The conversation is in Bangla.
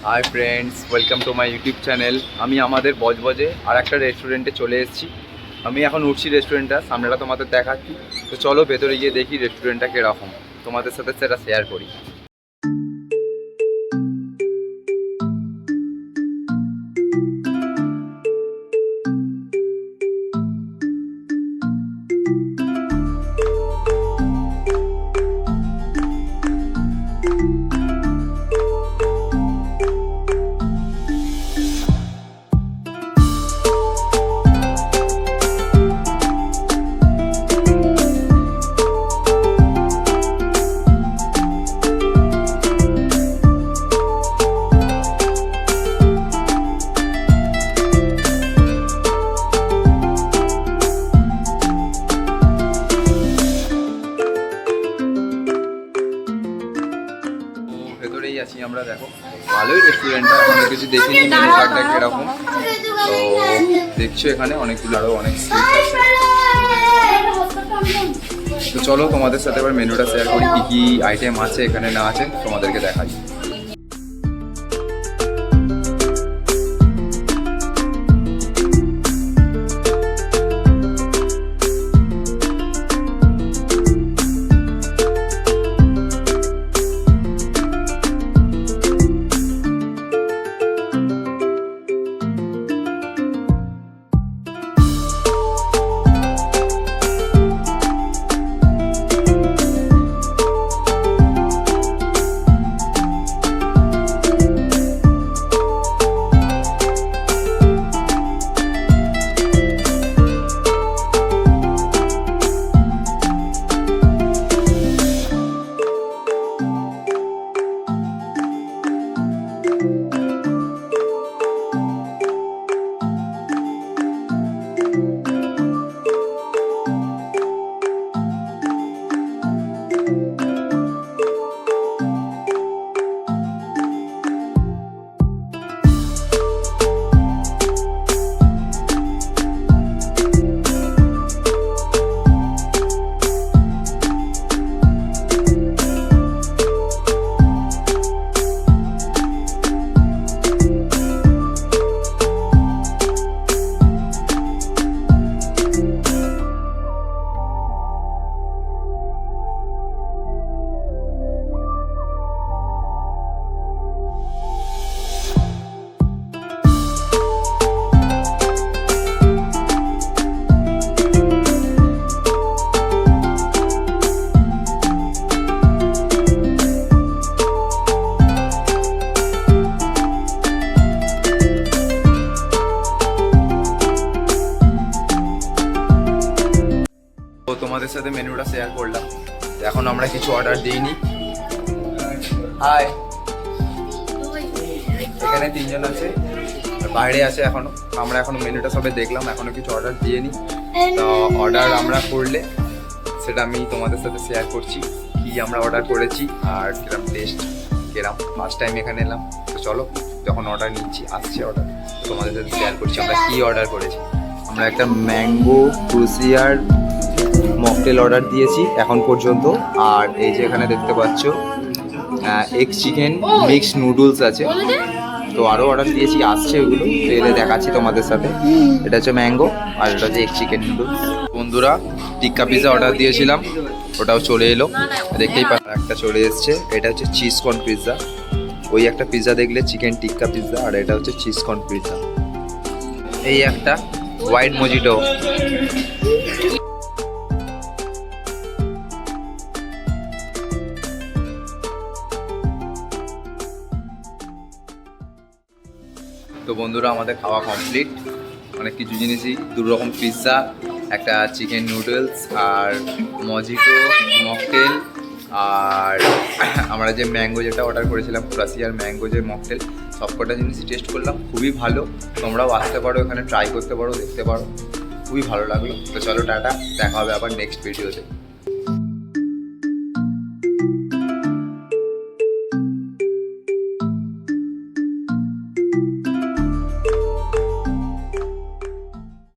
Hi friends, welcome to my YouTube channel. আমি আমাদের বজবজে আর একটা রেস্টুরেন্টে চলে এসেছি। আমি এখন উঠছি রেস্টুরেন্টটা, সামনেটা তোমাদের দেখাচ্ছি। তো চলো ভেতরে গিয়ে দেখি রেস্টুরেন্টটা কীরকম, তোমাদের সাথে সেটা শেয়ার করি। ভেতরেই আছি আমরা, দেখো ভালোই রেস্টুরেন্টটা, অনেক কিছু দেখিনি মেনু কার্ডটা কিরকম। তো দেখছো এখানে অনেকগুলো আরও অনেক সিট আছে। তো চলো তোমাদের সাথে এবার মেনুটা শেয়ার করি, কী কী আইটেম আছে এখানে না আছে তোমাদেরকে দেখাই। তো তোমাদের সাথে মেনুটা শেয়ার করলাম। এখন আমরা কিছু অর্ডার দিইনি। হাই, এখানে তিনজন আছে, বাইরে আছে এখনো। আমরা এখনো মেনুটা সবে দেখলাম, এখনো কিছু অর্ডার দিয়ে নি। তো অর্ডার আমরা করলে সেটা আমি তোমাদের সাথে শেয়ার করছি, কি আমরা অর্ডার করেছি আর কিরম টেস্ট কিরম। ফার্স্ট টাইম এখানে এলাম, তো চলো যখন অর্ডার নিচ্ছি, আসছে অর্ডার, তোমাদের সাথে শেয়ার করছি আমরা কি অর্ডার করেছি। আমরা একটা ম্যাঙ্গো ক্রুসিয়ার মকটেল অর্ডার দিয়েছি এখন পর্যন্ত। আর এই যে এখানে দেখতে পাচ্ছ এগ চিকেন মিক্স নুডলস আছে। তো আরও অর্ডার দিয়েছি, আসছে ওগুলো, এলে দেখাচ্ছি তোমাদের সাথে। এটা হচ্ছে ম্যাঙ্গো আর এটা হচ্ছে এগ চিকেন নুডলস। বন্ধুরা, টিক্কা পিৎজা অর্ডার দিয়েছিলাম, ওটাও চলে এলো, দেখতেই পাচ্ছ একটা চলে এসছে। এটা হচ্ছে চিজ কর্ন পিৎজা। ওই একটা পিৎজা দেখলে চিকেন টিক্কা পিৎজা, আর এটা হচ্ছে চিজ কর্ন পিৎজা। এই একটা হোয়াইট মজিটো। তো বন্ধুরা, আমাদের খাওয়া কমপ্লিট। অনেক কিছু জিনিসই, দুরকম পিৎজা, একটা চিকেন নুডলস আর মজিটো মকটেল, আর আমরা যে ম্যাঙ্গো যেটা অর্ডার করেছিলাম ক্রাসিয়ার ম্যাঙ্গো যে মকটেল, সবকটা জিনিসই টেস্ট করলাম, খুবই ভালো। তোমরাও আসতে পারো, এখানে ট্রাই করতে পারো, দেখতে পারো, খুবই ভালো লাগলো। তো চলো টাটা, দেখা হবে আবার নেক্সট ভিডিওতে।